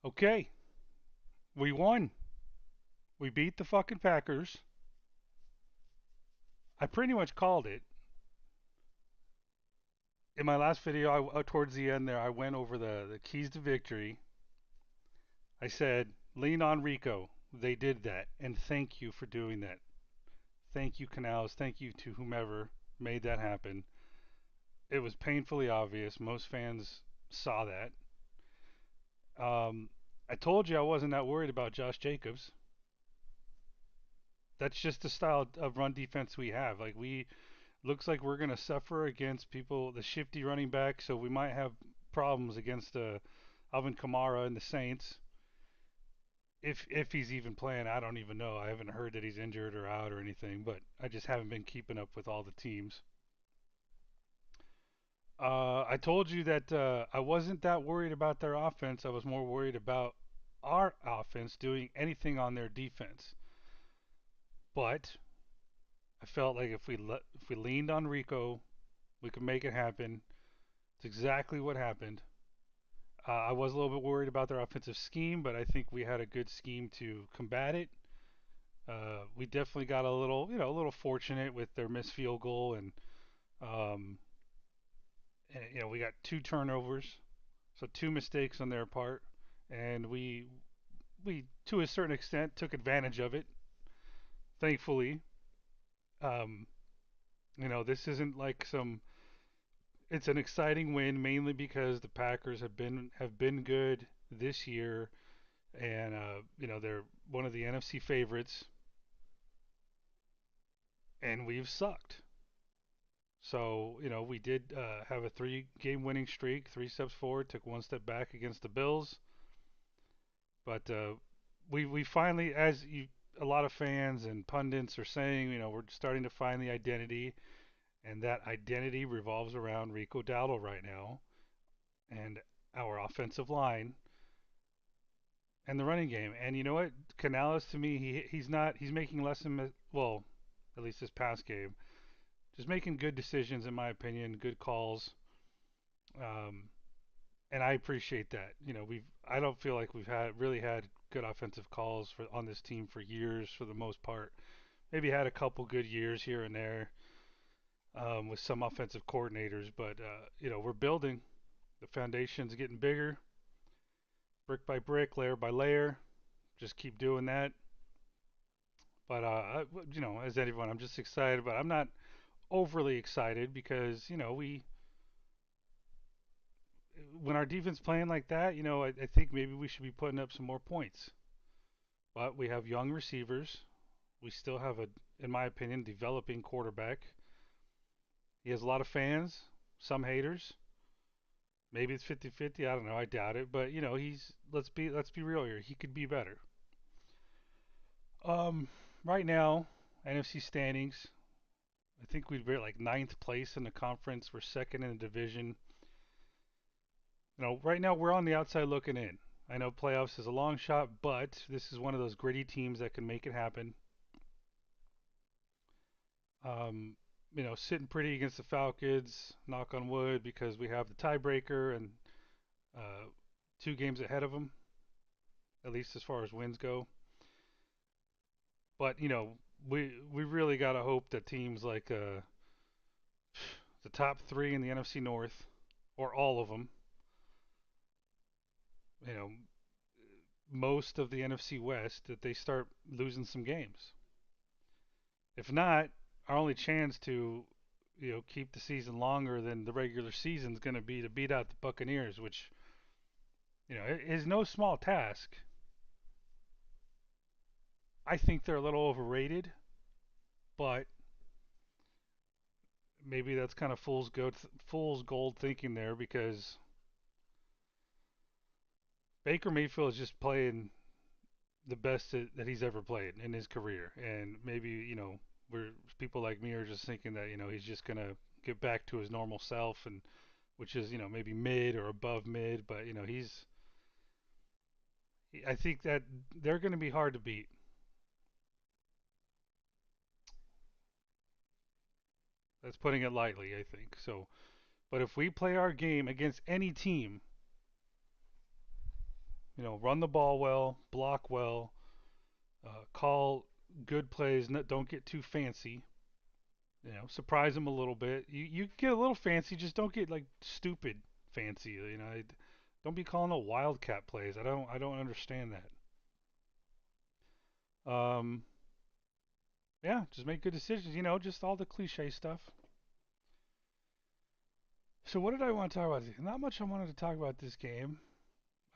Okay, we won. We beat the fucking Packers. I pretty much called it. In my last video, towards the end there, I went over the keys to victory. I said, lean on Rico. They did that. And thank you for doing that. Thank you, Canals. Thank you to whomever made that happen. It was painfully obvious. Most fans saw that. Um, I told you I wasn't that worried about Josh Jacobs. That's just the style of run defense we have. Like we looks like we're going to suffer against people, the shifty running back. So we might have problems against Alvin Kamara and the Saints. If he's even playing, I don't even know. I haven't heard that he's injured or out or anything, but I just haven't been keeping up with all the teams. I told you that I wasn't that worried about their offense. I was more worried about our offense doing anything on their defense. But I felt like if we leaned on Rico, we could make it happen. It's exactly what happened. I was a little bit worried about their offensive scheme, but I think we had a good scheme to combat it. We definitely got a little fortunate with their missed field goal, um, and we got two turnovers, so two mistakes on their part, and we to a certain extent took advantage of it. Thankfully, um, this isn't like some. It's an exciting win mainly because the Packers have been good this year, and they're one of the NFC favorites, and we've sucked. So we did have a three-game winning streak, three steps forward, took one step back against the Bills, but we finally, a lot of fans and pundits are saying, we're starting to find the identity, and that identity revolves around Rico Dowdle right now, and our offensive line and the running game. And you know what? Canales to me, he's making less than well, at least this past game, just making good decisions in my opinion, good calls. Um, and I appreciate that. I don't feel like we've had good offensive calls for on this team for years for the most part. Maybe had a couple good years here and there with some offensive coordinators, but we're building. The foundation's getting bigger, brick by brick, layer by layer. Just keep doing that. But as anyone, I'm just excited, but I'm not overly excited because we when our defense playing like that, I think maybe we should be putting up some more points. But we have young receivers. We still have in my opinion, developing quarterback. He has a lot of fans, some haters. Maybe it's 50-50. I don't know. I doubt it. But he's let's be real here. He could be better. Um, right now, NFC standings. I think we'd be like ninth place in the conference. We're second in the division. Right now we're on the outside looking in. I know playoffs is a long shot, but this is one of those gritty teams that can make it happen. Um, sitting pretty against the Falcons, knock on wood, because we have the tiebreaker and uh, two games ahead of them, at least as far as wins go. But we really got to hope that teams like the top three in the NFC North, or all of them, you know, most of the NFC West, that they start losing some games. If not, our only chance to keep the season longer than the regular season is going to be to beat out the Buccaneers, which it is no small task. I think they're a little overrated, but maybe that's kind of fool's gold thinking there because Baker Mayfield is just playing the best that he's ever played in his career, and maybe we're people like me are just thinking that he's just gonna get back to his normal self, and which is maybe mid or above mid, but I think that they're going to be hard to beat. That's putting it lightly, I think. So, but if we play our game against any team, run the ball well, block well, call good plays. Don't get too fancy. Surprise them a little bit. You get a little fancy, just don't get like stupid fancy. Don't be calling a wildcat plays. I don't understand that. Yeah, just make good decisions. Just all the cliche stuff. So what did I want to talk about? Not much I wanted to talk about this game.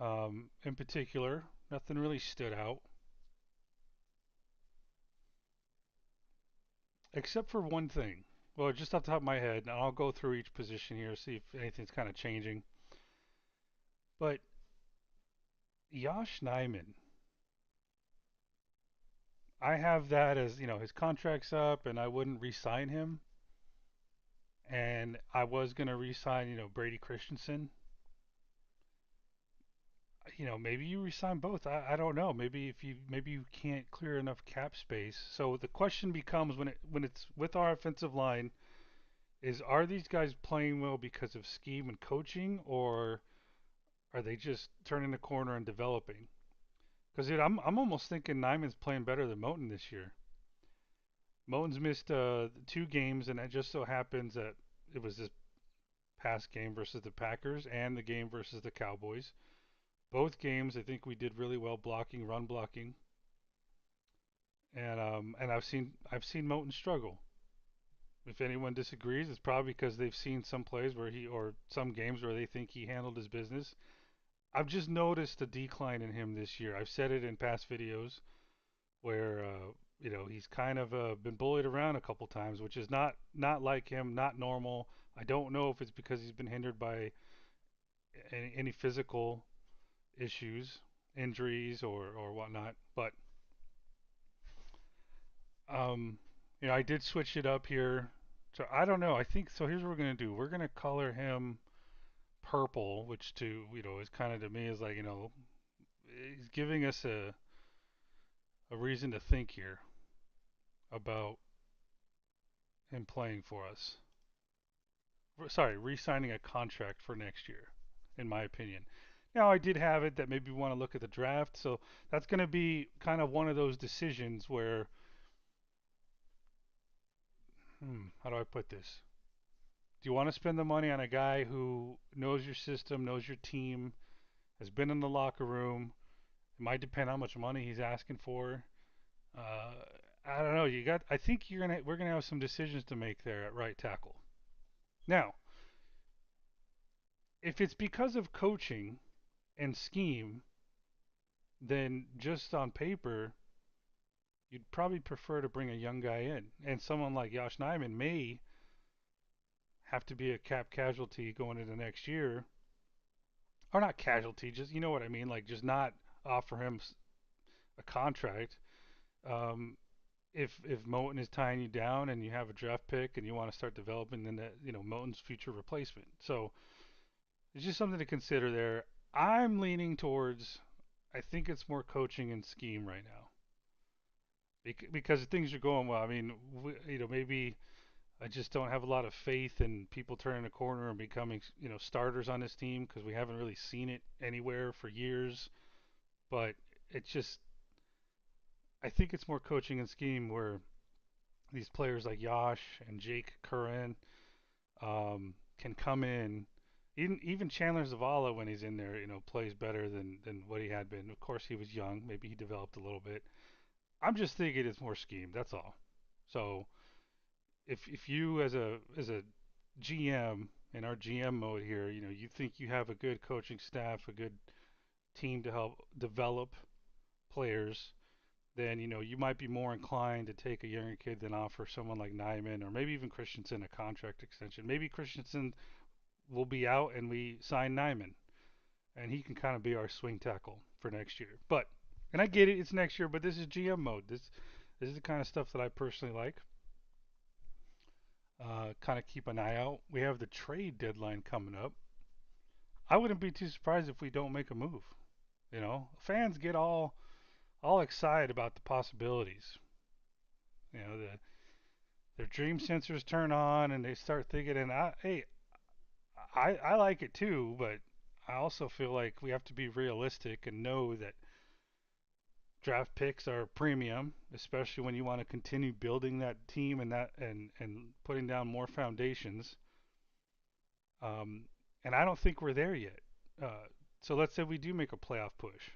In particular, nothing really stood out except for one thing. Well, just off the top of my head, and I'll go through each position here, see if anything's kind of changing. But Josh Nyman, I have that as his contract's up, and I wouldn't re-sign him, and I was gonna re-sign Brady Christensen. Maybe you resign both. I don't know. Maybe you can't clear enough cap space. So the question becomes when it's with our offensive line is are these guys playing well because of scheme and coaching or are they just turning the corner and developing? Because I'm almost thinking Nyman's playing better than Moton this year. Moton's missed 2 games, and it just so happens that it was this past game versus the Packers and the game versus the Cowboys. Both games, I think we did really well blocking, run blocking, and I've seen Moton struggle. If anyone disagrees, it's probably because they've seen some plays where he or some games where they think he handled his business. I've just noticed a decline in him this year. I've said it in past videos where he's kind of been bullied around a couple times, which is not like him, not normal. I don't know if it's because he's been hindered by any physical issues, injuries or whatnot, but Um, I did switch it up here. So I don't know. I think so. Here's what we're gonna do. We're gonna color him purple, which is kind of to me is like he's giving us a reason to think here about him playing for us. Sorry, re-signing a contract for next year, in my opinion. Now I did have it that maybe we want to look at the draft, so that's gonna be kind of one of those decisions where, how do I put this? Do you want to spend the money on a guy who knows your system, knows your team, has been in the locker room? It might depend how much money he's asking for. Uh, I don't know. I think we're gonna have some decisions to make there at right tackle. Now, if it's because of coaching and scheme, then just on paper, you'd probably prefer to bring a young guy in, and someone like Josh Nyman may have to be a cap casualty going into next year, or not casualty, just you know what I mean, like just not offer him a contract. Um, if Moton is tying you down and you have a draft pick and you want to start developing, then that Moton's future replacement. So it's just something to consider there. I'm leaning towards. I think it's more coaching and scheme right now because things are going well. I mean, maybe I just don't have a lot of faith in people turning a corner and becoming starters on this team because we haven't really seen it anywhere for years. But it's just I think it's more coaching and scheme where these players like Yash and Jake Curran can come in. Even Chandler Zavala, when he's in there, plays better than what he had been. Of course, he was young. Maybe he developed a little bit. I'm just thinking it's more scheme. That's all. So if you as a GM in our GM mode here, you think you have a good coaching staff, a good team to help develop players, then you might be more inclined to take a younger kid than offer someone like Nyman or maybe even Christensen a contract extension. Maybe Christensen will be out and we sign Nyman and he can kind of be our swing tackle for next year. But and I get it, it's next year, but this is GM mode. This is the kind of stuff that I personally like. Kind of keep an eye out. We have the trade deadline coming up. I wouldn't be too surprised if we don't make a move. Fans get all excited about the possibilities. Their dream sensors turn on and they start thinking. And hey, I like it too, but I also feel like we have to be realistic and know that draft picks are premium, especially when you want to continue building that team and putting down more foundations. Um, and I don't think we're there yet. Uh, so let's say we do make a playoff push.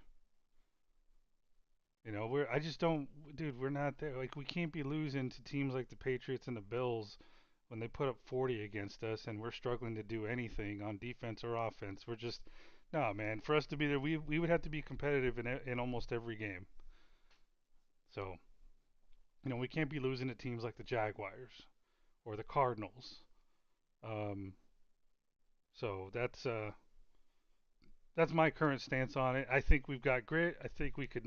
I just don't, dude. We're not there. Like we can't be losing to teams like the Patriots and the Bills when they put up 40 against us, and we're struggling to do anything on defense or offense. We're just, no, man. For us to be there, we would have to be competitive in almost every game. So we can't be losing to teams like the Jaguars or the Cardinals. Um, so that's my current stance on it. I think we've got grit. I think we could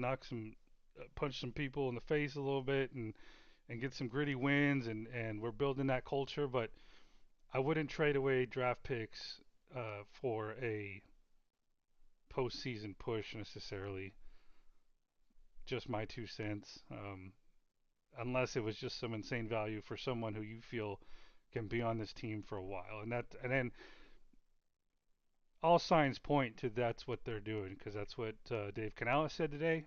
punch some people in the face a little bit and get some gritty wins, and we're building that culture. But I wouldn't trade away draft picks for a postseason push necessarily. Just my 2 cents. Unless it was just some insane value for someone who you feel can be on this team for a while, and then all signs point to that's what they're doing because that's what Dave Canales said today.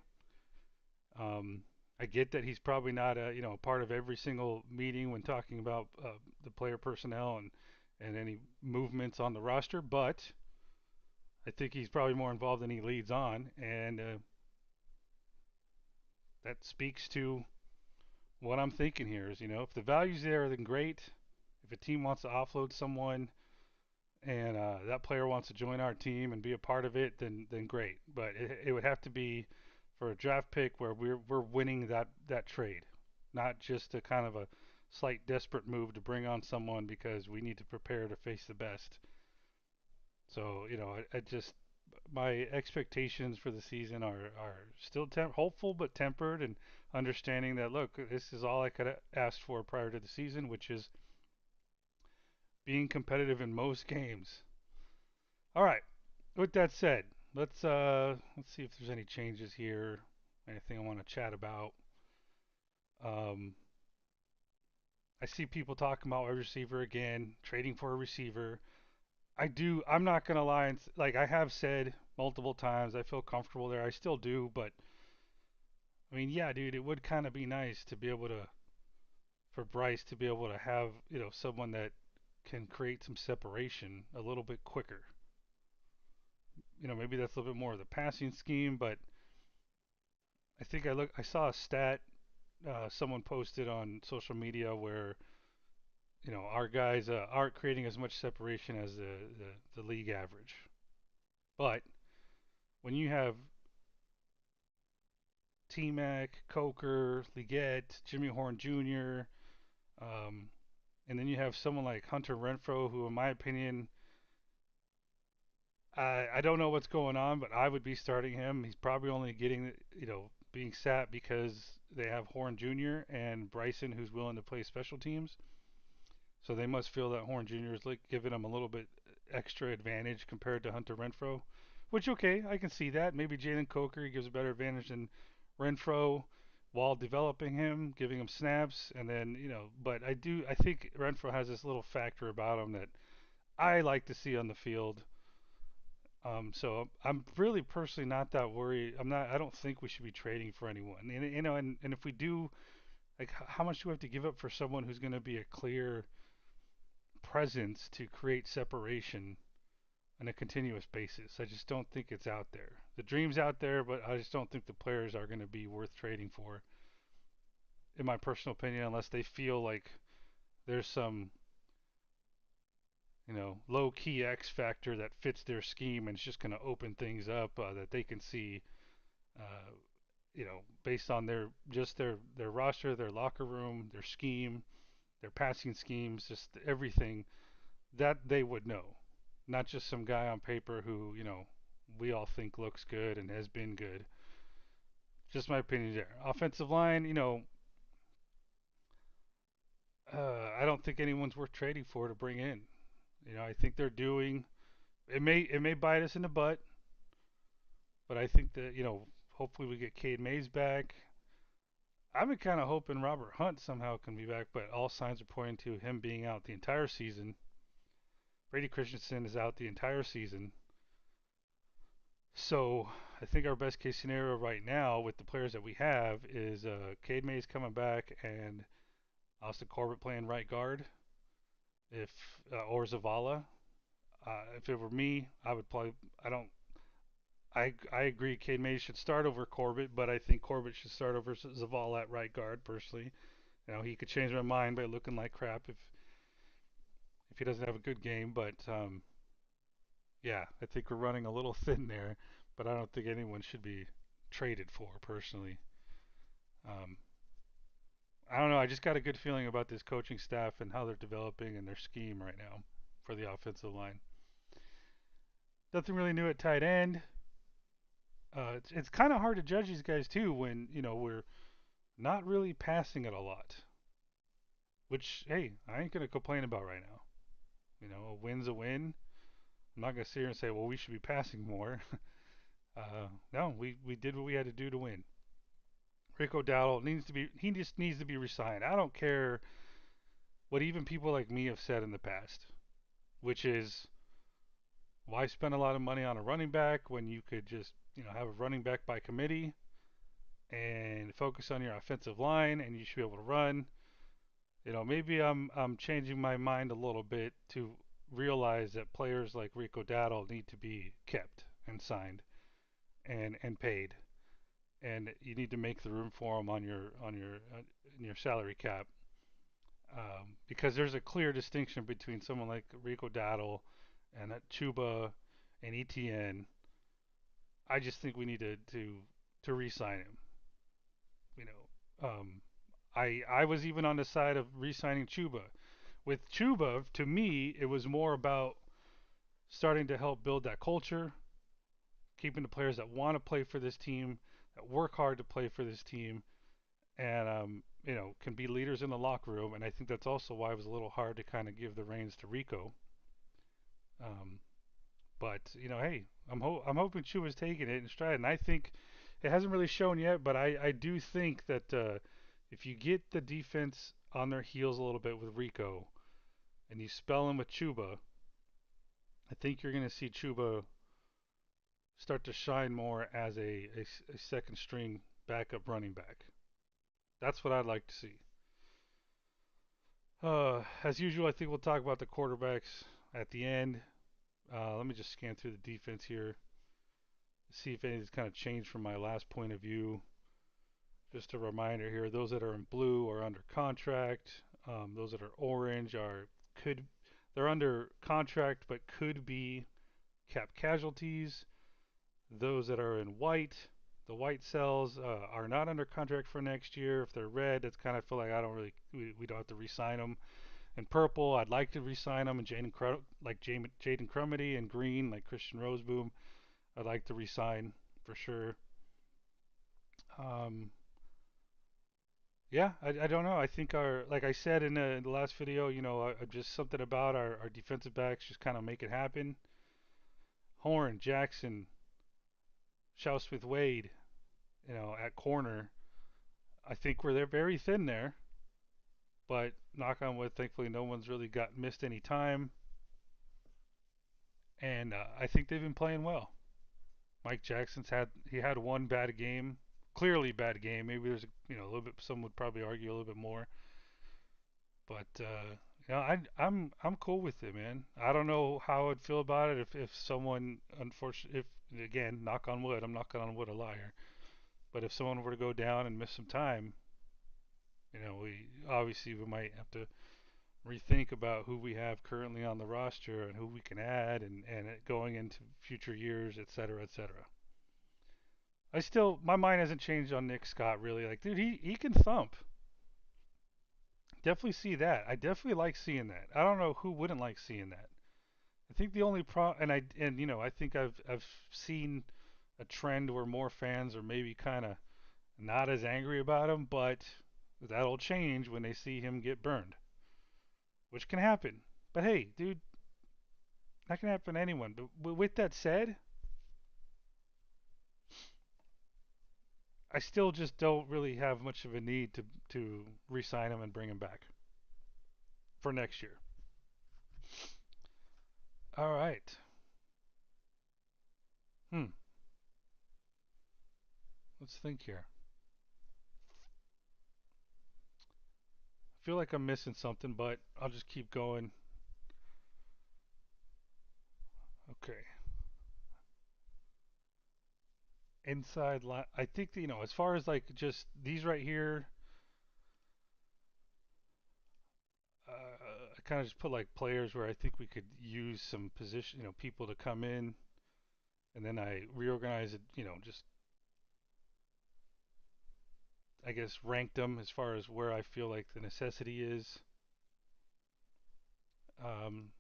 Um, I get that he's probably not a part of every single meeting when talking about the player personnel and any movements on the roster, but I think he's probably more involved than he leads on, and that speaks to what I'm thinking here. Is if the value's there, then great. If a team wants to offload someone and that player wants to join our team and be a part of it, then great. But it would have to be for a draft pick where we're winning that trade, not just a kind of a slight desperate move to bring on someone because we need to prepare to face the best. So I just my expectations for the season are still hopeful but tempered and understanding that look, this is all I could have asked for prior to the season, which is being competitive in most games. All right. With that said, let's see if there's any changes here. Anything I want to chat about. Um, I see people talking about wide receiver again, trading for a receiver. I do. I'm not gonna lie. Like I have said multiple times, I feel comfortable there. I still do, but I mean, yeah, dude, it would kind of be nice to be able to for Bryce to be able to have someone that can create some separation a little bit quicker. Maybe that's a little bit more of the passing scheme, but I saw a stat someone posted on social media where our guys aren't creating as much separation as the league average. But when you have T Mac, Coker, Leggett, Jimmy Horn Jr., um, and then you have someone like Hunter Renfro, who, in my opinion, I don't know what's going on, but I would be starting him. He's probably only getting being sat because they have Horn Jr. and Bryson, who's willing to play special teams. So they must feel that Horn Jr. is like giving them a little bit extra advantage compared to Hunter Renfro, which okay, I can see that. Maybe Jalen Coker gives a better advantage than Renfro while developing him, giving him snaps, and then But I think Renfro has this little factor about him that I like to see on the field. So I'm really personally not that worried. I'm not. I don't think we should be trading for anyone. And if we do, like, how much do we have to give up for someone who's going to be a clear presence to create separation on a continuous basis? I just don't think it's out there. The dream's out there, but I just don't think the players are going to be worth trading for, in my personal opinion, unless they feel like there's some, low key X factor that fits their scheme and it's just going to open things up that they can see, uh, based on their roster, their locker room, their scheme, their passing schemes, just everything that they would know, not just some guy on paper who we all think looks good and has been good. Just my opinion there. Offensive line, I don't think anyone's worth trading for to bring in. I think they're doing it may bite us in the butt, but I think that hopefully we get Cade Mays back. I've been kind of hoping Robert Hunt somehow can be back, but all signs are pointing to him being out the entire season. Brady Christensen is out the entire season. So I think our best case scenario right now with the players that we have is Cade Mays coming back and Austin Corbett playing right guard. If or Zavala. If it were me, I would play. I don't. I agree. Cade Mays should start over Corbett, but I think Corbett should start over Zavala at right guard. Personally, he could change my mind by looking like crap if he doesn't have a good game. But yeah, I think we're running a little thin there. But I don't think anyone should be traded for personally. Um, I don't know. I just got a good feeling about this coaching staff and how they're developing and their scheme right now for the offensive line. Nothing really new at tight end. It's kind of hard to judge these guys too when we're not really passing it a lot. Which hey, I ain't gonna complain about right now. A win's a win. I'm not gonna sit here and say, well, we should be passing more. No, we did what we had to do to win. Rico Dowdle he just needs to be resigned. I don't care what even people like me have said in the past, which is why spend a lot of money on a running back when you could just have a running back by committee and focus on your offensive line and you should be able to run. Maybe I'm changing my mind a little bit to realize that players like Rico Dowdle need to be kept and signed and paid, and you need to make the room for them in your salary cap, because there's a clear distinction between someone like Rico Dowdle and Chuba and ETN. I just think we need to re-sign him. You I was even on the side of re-signing Chuba. With Chuba, to me, it was more about starting to help build that culture, keeping the players that want to play for this team, that work hard to play for this team, and can be leaders in the locker room. And I think that's also why it was a little hard to kind of give the reins to Rico. Um, but hey, I'm hoping Chuba's taking it in stride, and I think it hasn't really shown yet, but I do think that if you get the defense on their heels a little bit with Rico, and you spell him with Chuba, I think you're going to see Chuba start to shine more as a second string backup running back. That's what I'd like to see. As usual, I think we'll talk about the quarterbacks at the end. Let me just scan through the defense here, see if anything's kind of changed from my last point of view. Just a reminder here: those that are in blue are under contract. Those that are orange could they're under contract but could be cap casualties. Those that are in white, the white cells are not under contract for next year. If they're red, it's kind of feel like I don't really we don't have to re-sign them. In purple, I'd like to re-sign them. And Jaden Crumity, and green like Christian Roseboom, I'd like to re-sign for sure. Um, yeah, I don't know. I think like I said in the last video, just something about our defensive backs just kind of make it happen. Horn, Jackson, Smith Wade, at corner. I think they're very thin there, but knock on wood, thankfully no one's really got missed any time, and I think they've been playing well. Mike Jackson's had one bad game, clearly bad game. Maybe there's a little bit. Some would probably argue a little bit more, but I'm cool with it, man. I don't know how I'd feel about it if someone, unfortunately, if again, knock on wood, I'm knocking on wood a liar, but if someone were to go down and miss some time, we might have to rethink about who we have currently on the roster and who we can add and going into future years, et cetera, et cetera. My mind hasn't changed on Nick Scott really. Like, dude, he can thump. Definitely see that. I definitely like seeing that. I don't know who wouldn't like seeing that. I think the only I think I've seen a trend where more fans are maybe kind of not as angry about him, but that'll change when they see him get burned, which can happen. But hey, dude, that can happen to anyone. But with that said, I still just don't really have much of a need to re-sign him and bring him back for next year. All right. Hmm. Let's think here. I feel like I'm missing something, but I'll just keep going. Okay. Inside line. I think, as far as like just these right here, I kind of just put like players where I think we could use some position, people to come in, and then I reorganize it, just I guess ranked them as far as where I feel like the necessity is. Um,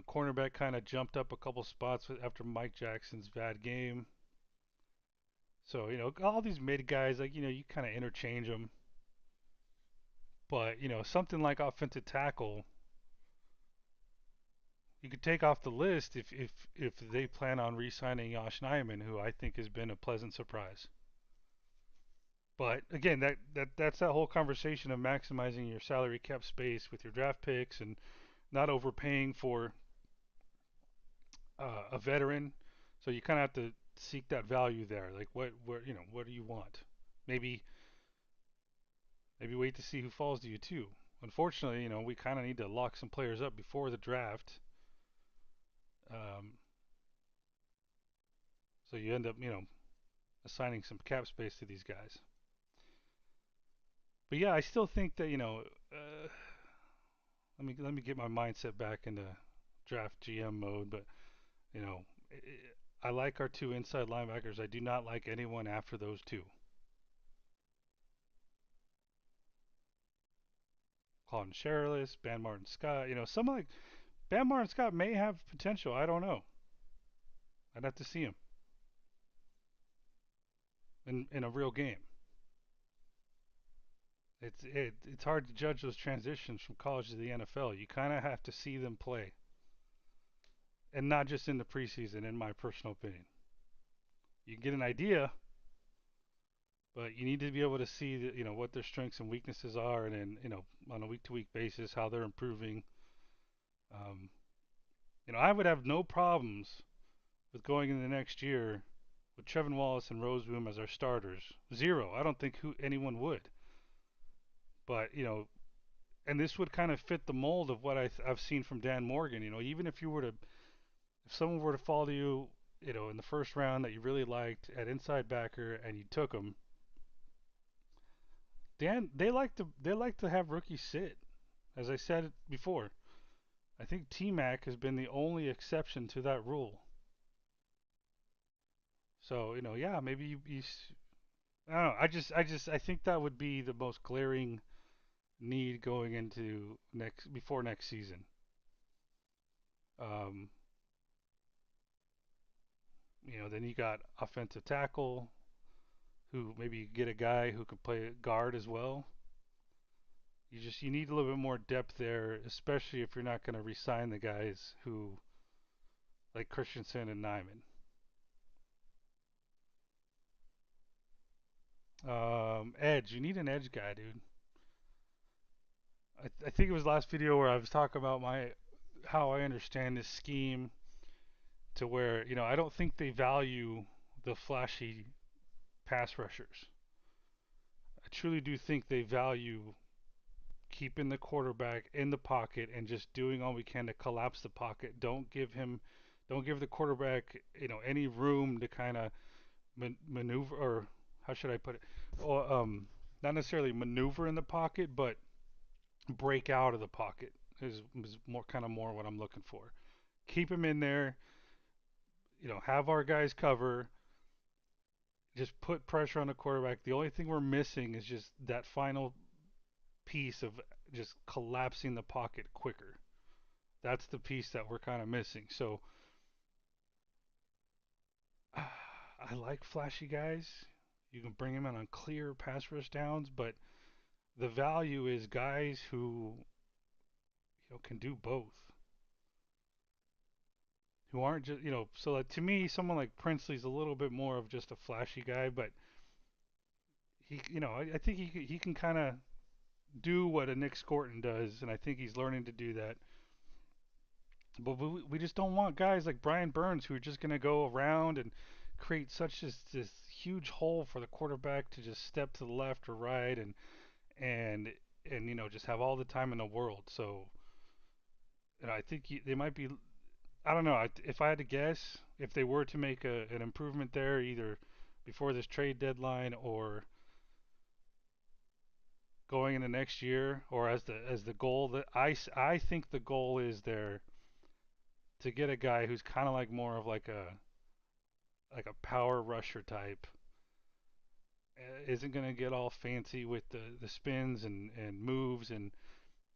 cornerback kind of jumped up a couple spots after Mike Jackson's bad game. So, all these mid guys, like, you kind of interchange them. But, something like offensive tackle, you could take off the list if they plan on re-signing Josh Nyman, who I think has been a pleasant surprise. But again, that's that whole conversation of maximizing your salary cap space with your draft picks and not overpaying for a veteran. So you kind of have to seek that value there. Like what do you want? Maybe maybe wait to see who falls to you too. Unfortunately, we kind of need to lock some players up before the draft. Um, so you end up, assigning some cap space to these guys. But yeah, I still think that let me get my mindset back into draft GM mode. But you know, I like our two inside linebackers. I do not like anyone after those two. Colin Sherrillis, Ban Martin Scott. Some like Ban Martin Scott may have potential. I don't know. I'd have to see him in a real game. It's hard to judge those transitions from college to the NFL. You kind of have to see them play, and not just in the preseason. In my personal opinion, you can get an idea, but you need to be able to see what their strengths and weaknesses are, and then on a week to week basis how they're improving. Um, I would have no problems with going into the next year with Trevin Wallace and Roseboom as our starters. Zero. I don't think anyone would. But and this would kind of fit the mold of what I've seen from Dan Morgan. Even if someone were to fall to you, in the first round that you really liked at inside backer and you took him, Dan, they like to have rookies sit. As I said before, I think T Mac has been the only exception to that rule. So yeah, maybe I don't know. I think that would be the most glaring need going into next before next season. Um, then you got offensive tackle, who maybe get a guy who could play guard as well. You need a little bit more depth there, especially if you're not going to re-sign the guys who like Christensen and Nyman. Edge, you need an edge guy, dude. I think it was last video where I was talking about my how I understand this scheme to where I don't think they value the flashy pass rushers. I truly do think they value keeping the quarterback in the pocket and just doing all we can to collapse the pocket. Don't give the quarterback, any room to kind of maneuver, or how should I put it? Or, not necessarily maneuver in the pocket, but break out of the pocket is more what I'm looking for. Keep him in there, have our guys cover, just put pressure on the quarterback. The only thing we're missing is just that final piece of just collapsing the pocket quicker. That's the piece that we're kind of missing. So I like flashy guys. You can bring them in on clear pass rush downs, but the value is guys who can do both. Who aren't just so like, to me, someone like Princely's a little bit more of just a flashy guy, but I think he can kind of do what a Nick Scorton does, and I think he's learning to do that. But we just don't want guys like Brian Burns who are just going to go around and create such this huge hole for the quarterback to just step to the left or right and just have all the time in the world. So I think they might be. I don't know. If I had to guess, if they were to make an improvement there, either before this trade deadline or going into next year, or as the goal that I think the goal is there to get a guy who's kind of like more of like a power rusher type. Isn't going to get all fancy with the spins and moves and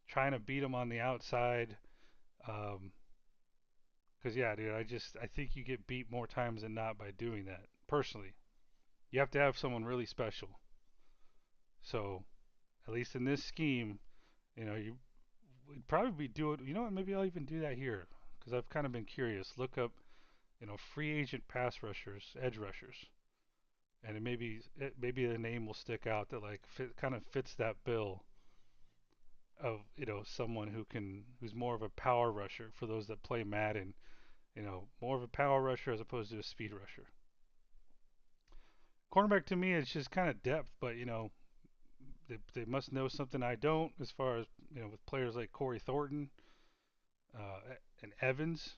trying to beat him on the outside. Um, Because yeah, dude, I think you get beat more times than not by doing that. Personally, you have to have someone really special. So at least in this scheme, you would probably do it. You know what? Maybe I'll even do that here because I've kind of been curious. Look up, free agent pass rushers, edge rushers, and maybe the name will stick out that like kind of fits that bill of someone who's more of a power rusher for those that play Madden. More of a power rusher as opposed to a speed rusher. Cornerback to me is just kind of depth, but they must know something I don't as far as with players like Corey Thornton and Evans.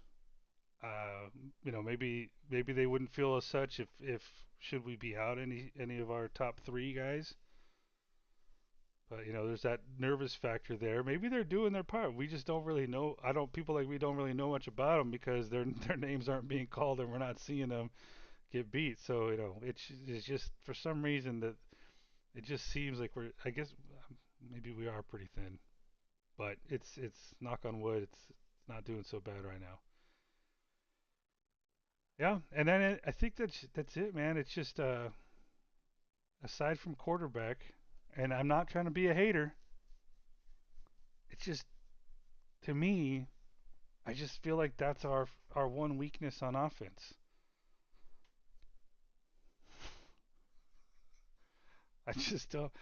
Uh, maybe they wouldn't feel as such if should we be out any of our top three guys. But there's that nervous factor there. Maybe they're doing their part. We just don't really know. I don't. People like we don't really know much about them because their names aren't being called and we're not seeing them get beat. So it's just for some reason that it just seems like we're. I guess maybe we are pretty thin, but it's knock on wood. It's not doing so bad right now. Yeah, and then I think that's it, man. It's just aside from quarterback, and I'm not trying to be a hater. It's just to me, I just feel like that's our one weakness on offense. I just don't.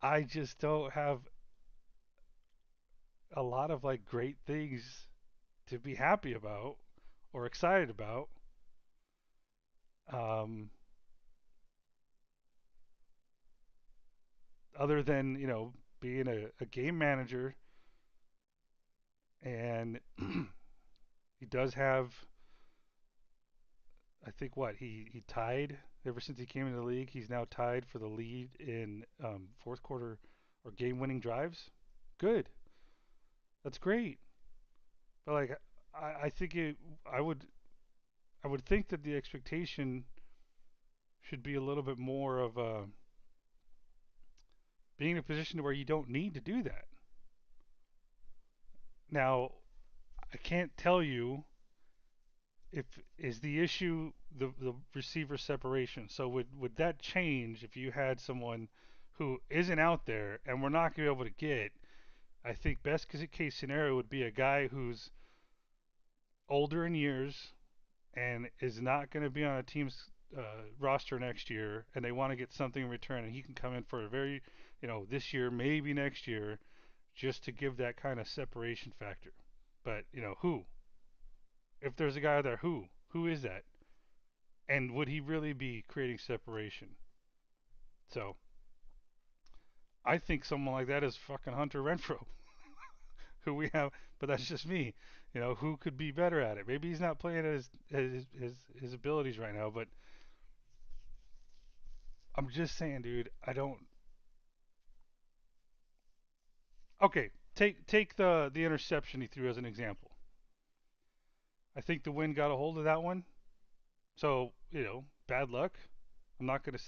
I just don't have a lot of like great things to be happy about or excited about. Um, Other than being a game manager, and he does have, I think what he tied ever since he came into the league. He's now tied for the lead in fourth quarter or game winning drives. Good, that's great. But like I think I would think that the expectation should be a little bit more of being in a position where you don't need to do that. Now I can't tell you if is the issue the receiver separation. So would that change if you had someone who isn't out there and we're not going to be able to get? I think best case scenario would be a guy who's older in years and is not going to be on a team's roster next year, and they want to get something in return, and he can come in for a very, this year, maybe next year, just to give that kind of separation factor. But who? If there's a guy there, who is that? And would he really be creating separation? So I think someone like that is fucking Hunter Renfro, who we have. But that's just me. Who could be better at it? Maybe he's not playing at his abilities right now. But I'm just saying, dude. I don't. Okay, take the interception he threw as an example. I think the wind got a hold of that one. So bad luck. I'm not gonna.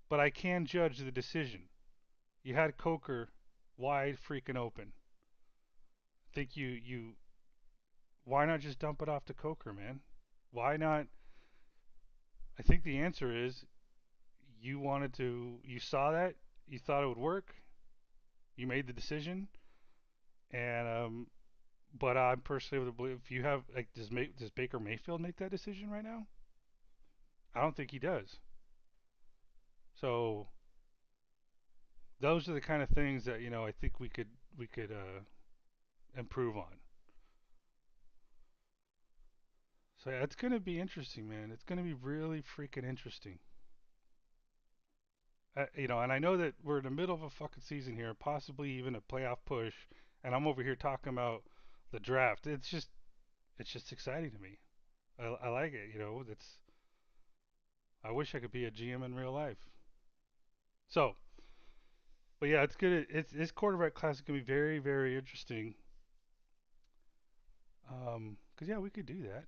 But I can judge the decision. You had Coker wide freaking open. I think you why not just dump it off to Coker, man? Why not? I think the answer is you saw that, you thought it would work, you made the decision, and but I'm personally able to believe if you have like does Baker Mayfield make that decision right now? I don't think he does. So those are the kind of things that I think we could improve on. So yeah, it's gonna be interesting, man. It's gonna be really freaking interesting. And I know that we're in the middle of a fucking season here, possibly even a playoff push, and I'm over here talking about the draft. It's just exciting to me. I like it. That's I wish I could be a GM in real life. So, but yeah, it's good. It's this quarterback class is gonna be very, very interesting. 'Cause yeah, we could do that.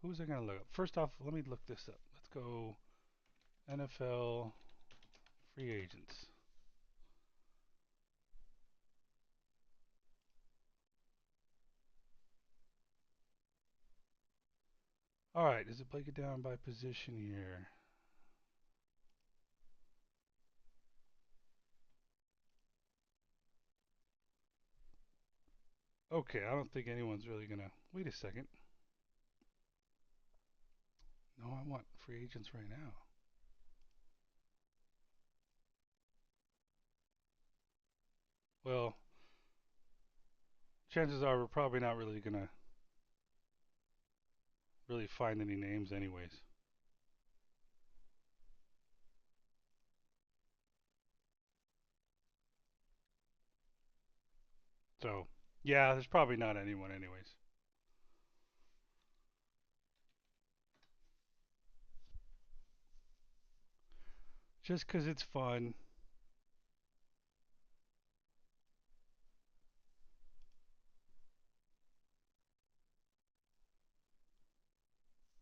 Who was I gonna look up? First off, let me look this up. Let's go NFL free agents. All right, does it break it down by position here? Okay, I don't think anyone's really gonna. Wait a second. No, I want free agents right now. Well, chances are we're probably not really gonna really find any names, anyways. So, yeah, there's probably not anyone, anyways. Just 'cause it's fun.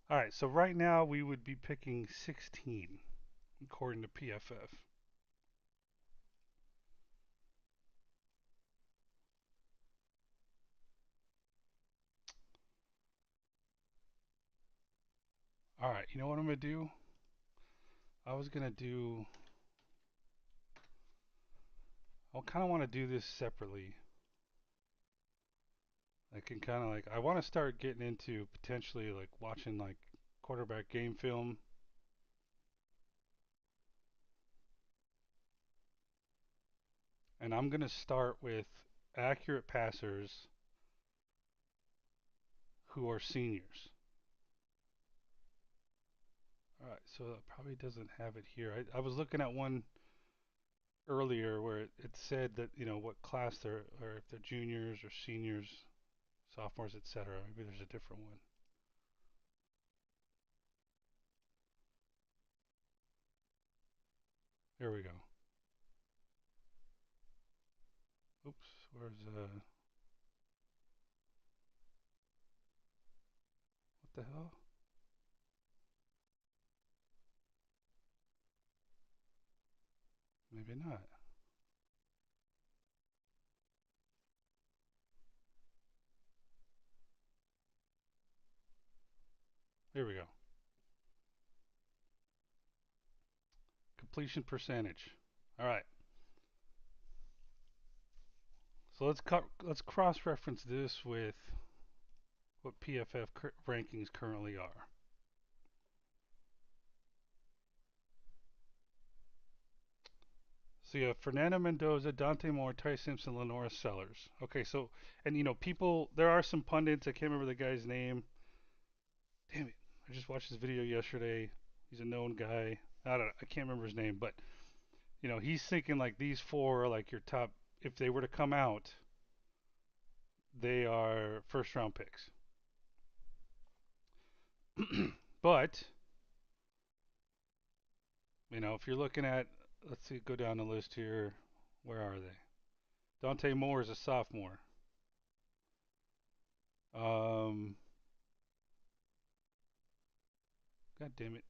All right, so right now we would be picking 16 according to PFF. All right, you know what I'm gonna do? I was gonna do. I kind of want to do this separately. I can kind of like. I want to start getting into potentially like watching like quarterback game film, and I'm gonna start with accurate passers who are seniors. All right, so it probably doesn't have it here. I was looking at one earlier where it said that what class they're or if they're juniors or seniors, sophomores, etc. Maybe there's a different one. There we go. Oops, where's what the hell? Maybe not. Here we go. Completion percentage. All right. So let's cross-reference this with what PFF rankings currently are. So you have Fernando Mendoza, Dante Moore, Ty Simpson, Lenora Sellers. Okay, so and people, there are some pundits. I can't remember the guy's name. Damn it! I just watched this video yesterday. He's a known guy. I don't know. I can't remember his name, but he's thinking like these four are like your top. If they were to come out, they are first round picks. But if you're looking at, let's see, go down the list here. Where are they? Dante Moore is a sophomore. Um, God damn it.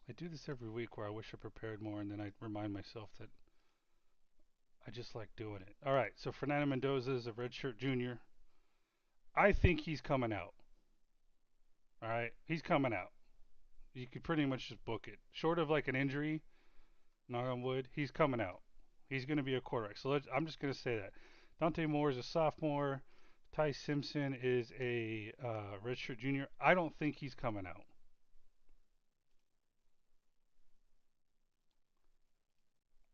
I do this every week where I wish I prepared more and then I remind myself that I just like doing it. All right, so Fernando Mendoza is a redshirt junior. I think he's coming out. All right, he's coming out. You could pretty much just book it. Short of like an injury, knock on wood, he's coming out. He's going to be a quarterback. So I'm just going to say that. Dante Moore is a sophomore. Ty Simpson is a redshirt junior. I don't think he's coming out.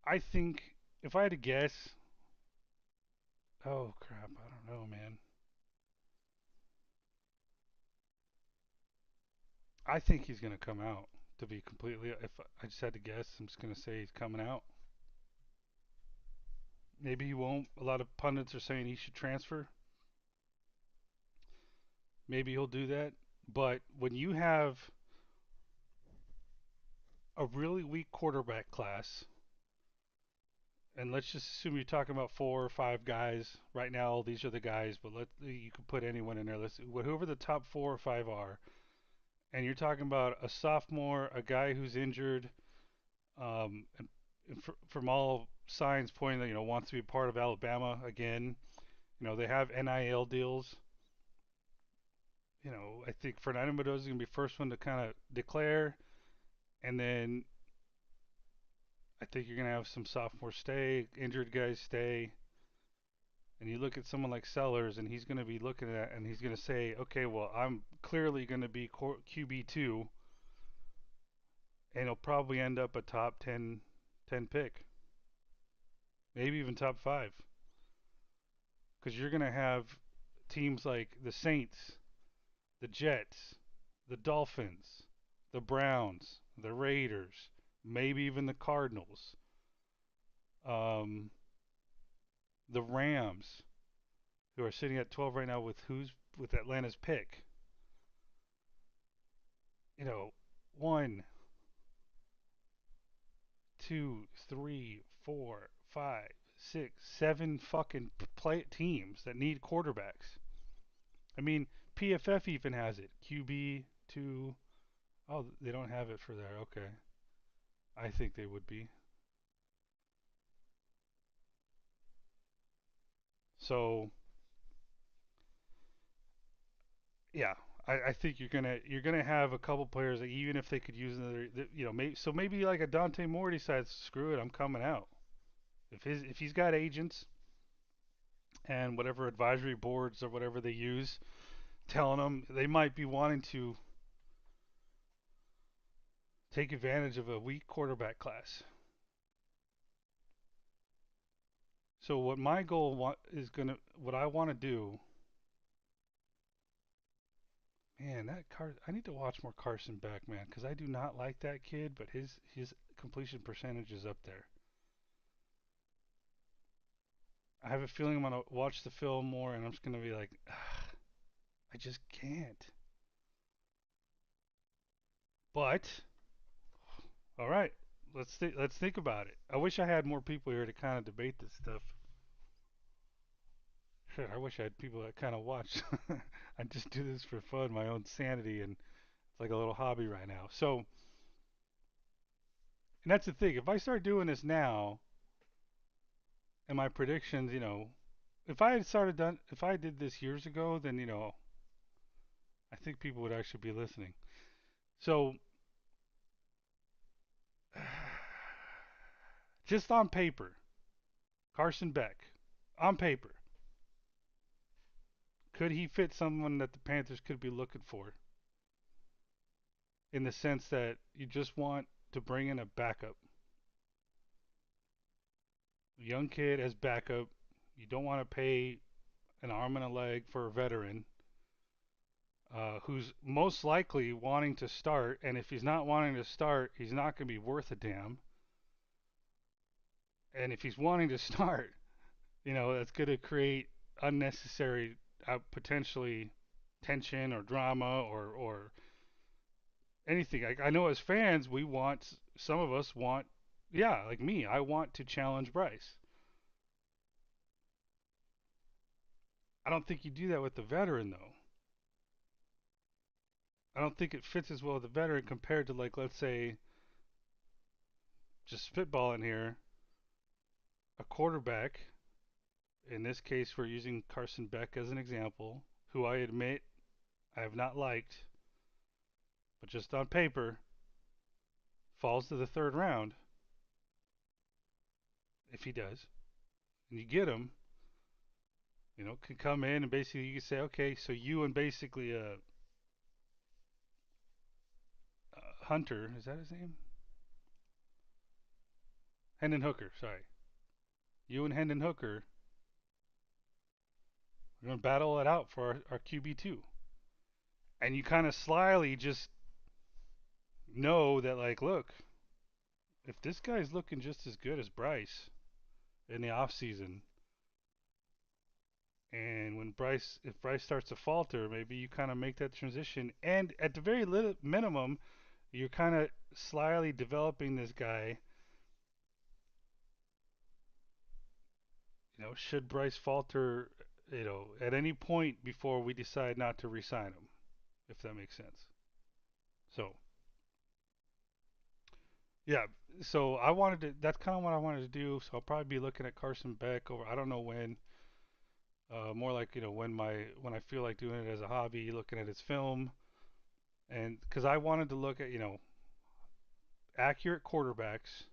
I think if I had to guess, Oh crap! I don't know, man. I think he's gonna come out. To be completely, if I just had to guess, I'm just gonna say he's coming out. Maybe he won't. A lot of pundits are saying he should transfer. Maybe he'll do that. But when you have a really weak quarterback class, and let's just assume you're talking about 4 or 5 guys right now. These are the guys, but you could put anyone in there. Let's whoever the top 4 or 5 are, and you're talking about a sophomore, a guy who's injured, and from all signs pointing that wants to be part of Alabama again. They have NIL deals. I think Fernando Mendoza is going to be first one to kind of declare, and then I think you're going to have some sophomore stay, injured guys stay, and you look at someone like Sellers, and he's going to be looking at, and he's going to say, okay, well, I'm clearly going to be QB2, and he'll probably end up a top 10 pick, maybe even top 5, because you're going to have teams like the Saints, the Jets, the Dolphins, the Browns, the Raiders, maybe even the Cardinals, um, the Rams, who are sitting at 12 right now with Atlanta's pick. You know, one, two, three, four, five, six, seven fucking play teams that need quarterbacks. I mean, PFF even has it. QB two. Oh, they don't have it for there. Okay, I think they would be. So yeah, I think you're gonna have a couple players that even if they could use another, maybe like a Dante Moore decides, screw it, I'm coming out. If he's got agents and whatever advisory boards or whatever they use telling them they might be wanting to take advantage of a weak quarterback class. So what my goal what I want to do, man, I need to watch more Carson Beck, man, because I do not like that kid, but his completion percentage is up there. I have a feeling I'm gonna watch the film more, and I'm just gonna be like, I just can't. But all right, let's think about it. I wish I had more people here to kind of debate this stuff. Shit, I wish I had people that kind of watch. I just do this for fun, my own sanity, and it's like a little hobby right now. So, and that's the thing. If I start doing this now, and my predictions, if I did this years ago, then I think people would actually be listening. So, just on paper, Carson Beck, on paper, could he fit someone that the Panthers could be looking for? In the sense that you just want to bring in a backup, young kid as backup. You don't want to pay an arm and a leg for a veteran who's most likely wanting to start. And if he's not wanting to start, he's not going to be worth a damn. And if he's wanting to start, that's going to create unnecessary, potentially tension or drama or anything. I know as fans, some of us want, yeah, like me, I want to challenge Bryce. I don't think you do that with the veteran, though. I don't think it fits as well with the veteran compared to, like, let's say, just spitballing here, a quarterback. In this case, we're using Carson Beck as an example, who I admit I have not liked, but just on paper, falls to the third round if he does. And you get him, can come in and basically you can say, okay, so you and basically Hunter, is that his name? Hendon Hooker, sorry. You and Hendon Hooker We're going to battle it out for our QB2. And you kind of slyly just know that, like, look, if this guy's looking just as good as Bryce in the off season, and when if Bryce starts to falter, maybe you kind of make that transition. And at the very little minimum, you're kind of slyly developing this guy. Should Bryce falter, at any point before we decide not to re-sign him, if that makes sense. So yeah, so I wanted to. That's kind of what I wanted to do. So I'll probably be looking at Carson Beck over. I don't know when. More like when I feel like doing it as a hobby, looking at his film, and because I wanted to look at accurate quarterbacks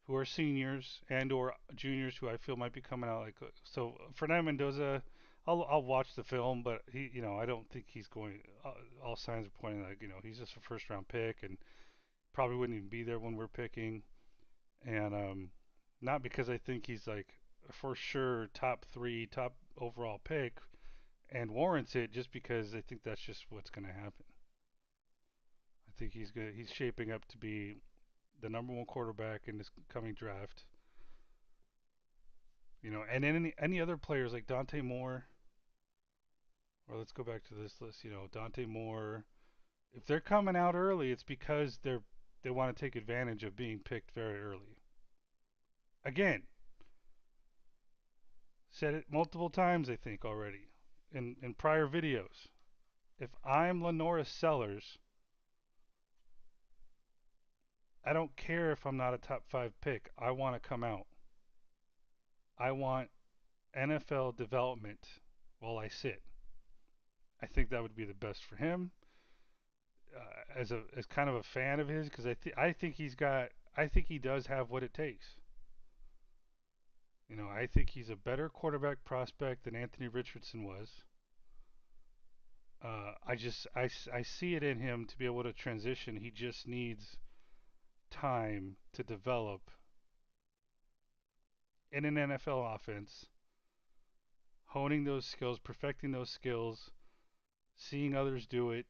who are seniors and or juniors who I feel might be coming out like so. Fernando Mendoza, I'll watch the film, but I don't think he's going. All signs are pointing like he's just a first round pick and probably wouldn't even be there when we're picking. And not because I think he's like for sure top three, top overall pick and warrants it, just because I think that's just what's going to happen. I think he's good. He's shaping up to be the number one quarterback in this coming draft. And any other players like Dante Moore, or let's go back to this list. Dante Moore. If they're coming out early, it's because they want to take advantage of being picked very early. Again, said it multiple times, I think, already in prior videos. If I'm Lenora Sellers, I don't care if I'm not a top five pick. I want to come out. I want NFL development while I sit. I think that would be the best for him. As kind of a fan of his, because I think he does have what it takes. I think he's a better quarterback prospect than Anthony Richardson was. I see it in him to be able to transition. He just needs time to develop in an NFL offense, honing those skills, perfecting those skills, seeing others do it.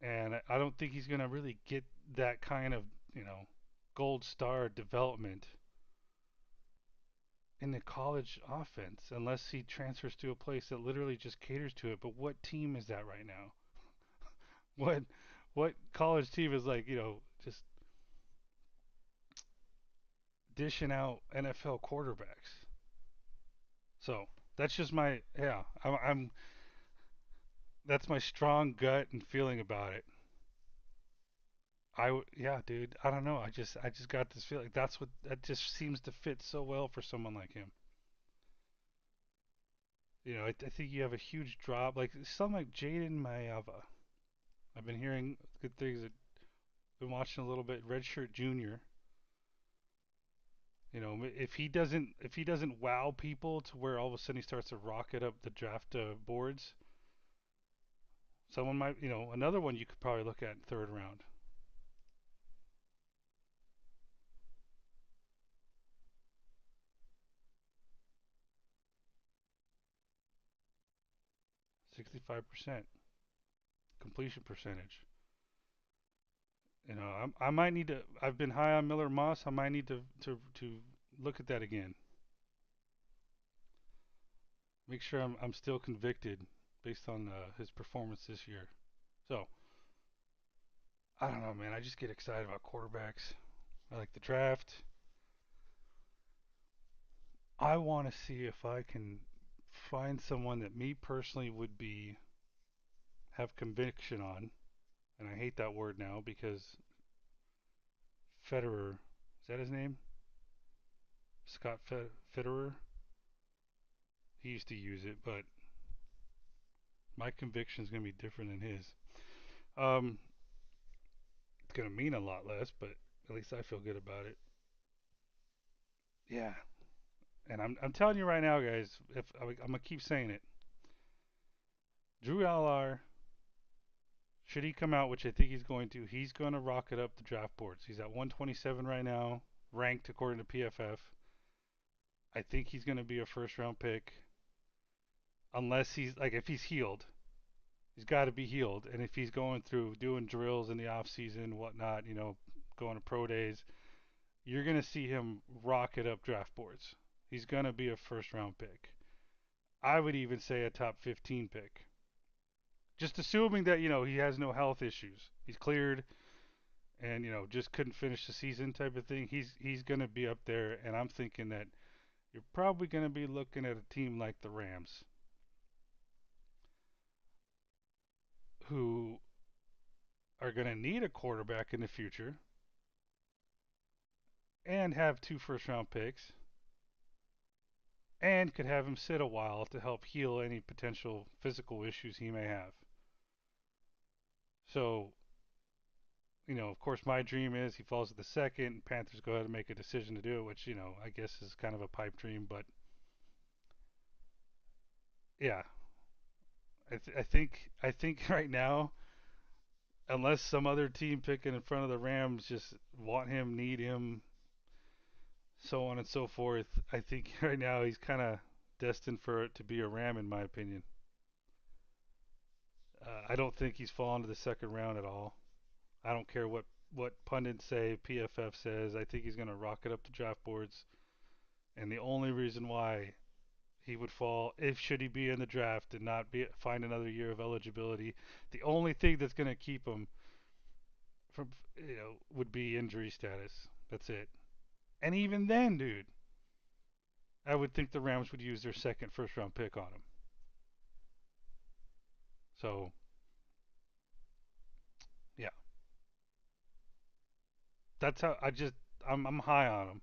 And I don't think he's going to really get that kind of, you know, gold star development in the college offense unless he transfers to a place that literally just caters to it. But what team is that right now? What what college team is like, just dishing out NFL quarterbacks? So that's just my yeah. I'm that's my strong gut and feeling about it. Yeah, dude. I don't know. I just got this feeling. That just seems to fit so well for someone like him. I think you have a huge drop, like something like Jaden Mayava. I've been hearing good things. I've been watching a little bit. Redshirt Junior. If he doesn't wow people to where all of a sudden he starts to rocket up the draft boards, someone might, another one you could probably look at in third round. 65% completion percentage. I might need to. I've been high on Miller Moss. I might need to look at that again. Make sure I'm still convicted based on his performance this year. So I don't know, man. I just get excited about quarterbacks. I like the draft. I want to see if I can find someone that me personally would be have conviction on. And I hate that word now because Federer, is that his name? Scott Federer. He used to use it, but my conviction is going to be different than his. Um, it's going to mean a lot less, but at least I feel good about it. Yeah, and I'm telling you right now, guys. If I'm gonna keep saying it, Drew Allar, should he come out, which I think he's going to rocket up the draft boards. He's at 127 right now, ranked according to PFF. I think he's going to be a first round pick unless he's like if he's healed. He's got to be healed, and if he's going through doing drills in the off season, whatnot, going to pro days, you're going to see him rocket up draft boards. He's going to be a first round pick. I would even say a top 15 pick. Just assuming that, he has no health issues. He's cleared and, just couldn't finish the season type of thing. He's going to be up there, and I'm thinking that you're probably going to be looking at a team like the Rams, who are going to need a quarterback in the future and have two first round picks and could have him sit a while to help heal any potential physical issues he may have. So, of course, my dream is he falls to the second. Panthers go ahead and make a decision to do it, which I guess is kind of a pipe dream. But yeah, I think right now, unless some other team picking in front of the Rams just want him, need him, so on and so forth, I think right now he's kind of destined for it to be a Ram, in my opinion. I don't think he's fallen to the second round at all. I don't care what pundits say, PFF says. I think he's going to rocket up the draft boards. And the only reason why he would fall, if should he be in the draft and not find another year of eligibility, the only thing that's going to keep him from would be injury status. That's it. And even then, dude, I would think the Rams would use their second first round pick on him. So yeah, that's how I'm high on him.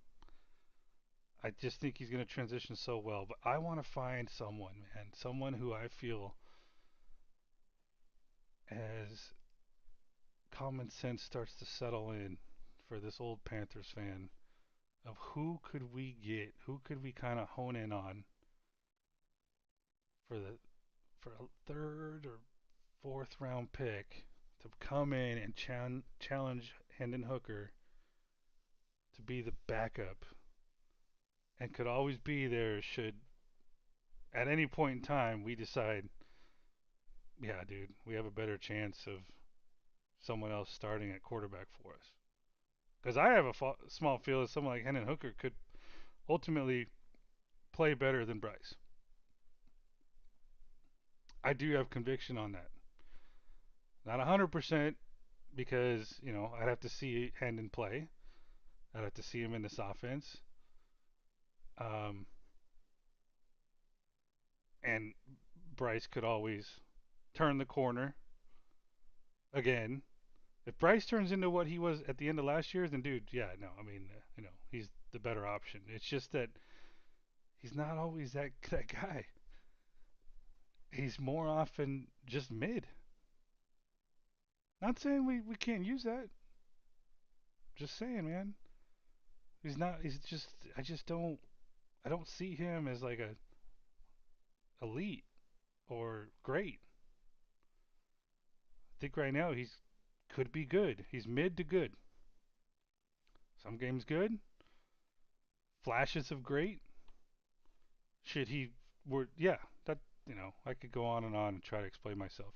I just think he's going to transition so well. But I want to find someone, man, someone who I feel as common sense starts to settle in for this old Panthers fan of who could we get, who could we kind of hone in on for a third or fourth round pick to come in and challenge Hendon Hooker to be the backup and could always be there should at any point in time we decide, yeah, dude, we have a better chance of someone else starting at quarterback for us. Because I have a small feel that someone like Hendon Hooker could ultimately play better than Bryce. I do have conviction on that. Not 100% because, I'd have to see Hendon play. I'd have to see him in this offense. Um, and Bryce could always turn the corner again. If Bryce turns into what he was at the end of last year, then dude, yeah, no, I mean, he's the better option. It's just that he's not always that guy. He's more often just mid. Not saying we can't use that. Just saying, man. He's not. He's just. I just don't. I don't see him as like a elite or great. I think right now he's could be good. He's mid to good. Some games good. Flashes of great. Should he were yeah, that I could go on and try to explain myself.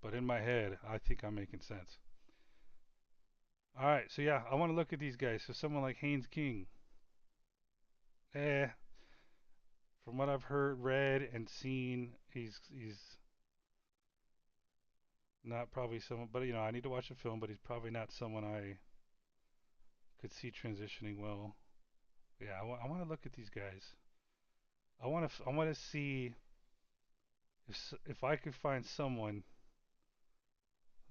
But in my head, I think I'm making sense. All right, so yeah, I want to look at these guys. So someone like Haynes King, eh, from what I've heard, read, and seen, he's not probably someone. But I need to watch the film. But he's probably not someone I could see transitioning well. Yeah, I want to look at these guys. I want to see if I could find someone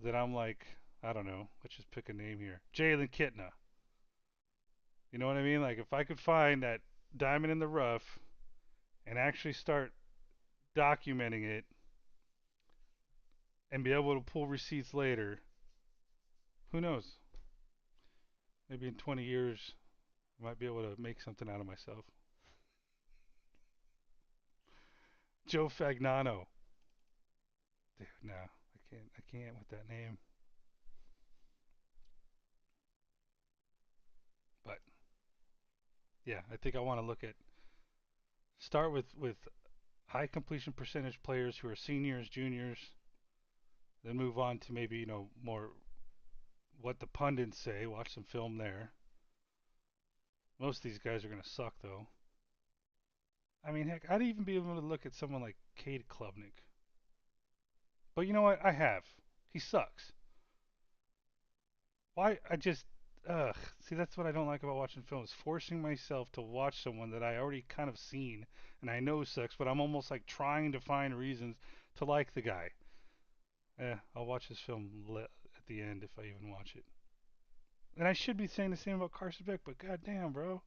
that I'm like, I don't know. Let's just pick a name here. Jalen Kitna. You know what I mean? Like if I could find that diamond in the rough and actually start documenting it and be able to pull receipts later, who knows? Maybe in 20 years, I might be able to make something out of myself. Joe Fagnano. Dude, no, I can't. I can't with that name. But Yeah, I think I want to look at start with high completion percentage players who are seniors, juniors, then move on to maybe more what the pundits say. Watch some film there. Most of these guys are gonna suck though. I mean, heck, I'd even be able to look at someone like Cade Klubnik. But you know what? I have. He sucks. Why? I just ugh. See, that's what I don't like about watching films. Forcing myself to watch someone that I already kind of seen and I know sucks, but I'm almost like trying to find reasons to like the guy. I'll watch this film at the end if I even watch it. And I should be saying the same about Carson Beck, but goddamn, bro,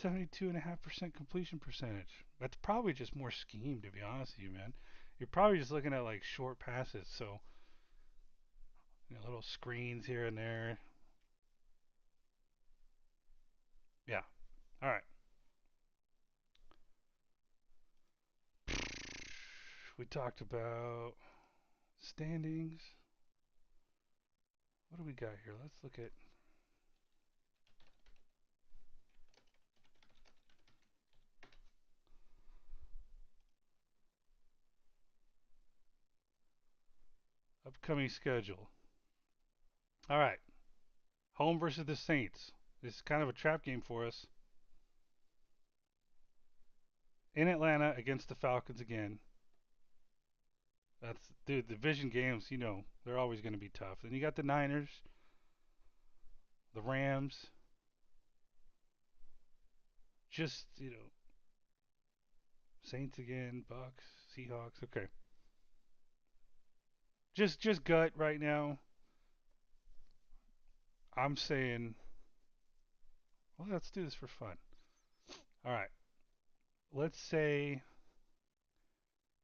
72.5% completion percentage. That's probably just more scheme, to be honest with you, man. You're probably just looking at like short passes, so little screens here and there. Yeah. All right. We talked about standings. What do we got here? Let's look at upcoming schedule. All right. Home versus the Saints. This is kind of a trap game for us. In Atlanta against the Falcons again. That's dude, division games, they're always going to be tough. Then you got the Niners, the Rams, just, Saints again, Bucks, Seahawks. Okay. Just gut right now. I'm saying, well, let's do this for fun. All right. Let's say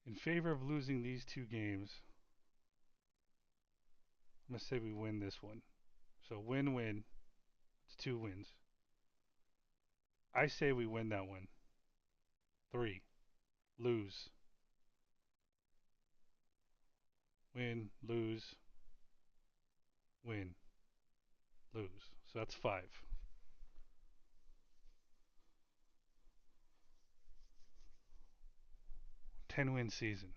in favor of losing these two games, I'm going to say we win this one. So win-win. It's two wins. I say we win that one. 3. Lose. Win, lose, win, lose. So that's 5. 10-win season.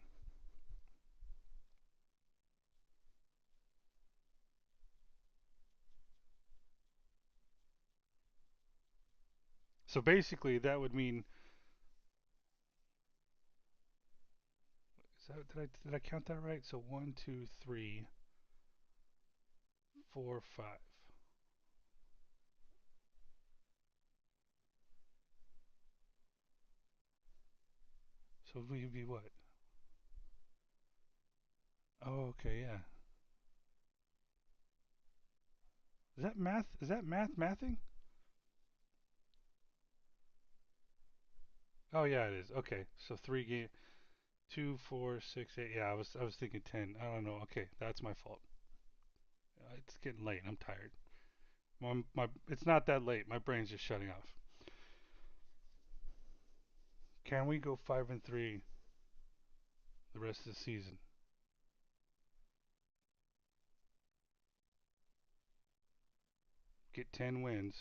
So basically, that would mean. Did I count that right? So 1, 2, 3, 4, 5. So we'd be what? Oh, okay, yeah. Is that math? Is that mathing? Oh yeah, it is. Okay, so 3 game, 2, 4, 6, 8. Yeah, I was thinking 10. I don't know. Okay, that's my fault. It's getting late. I'm tired. It's not that late. My brain's just shutting off. Can we go 5-3 the rest of the season? Get 10 wins,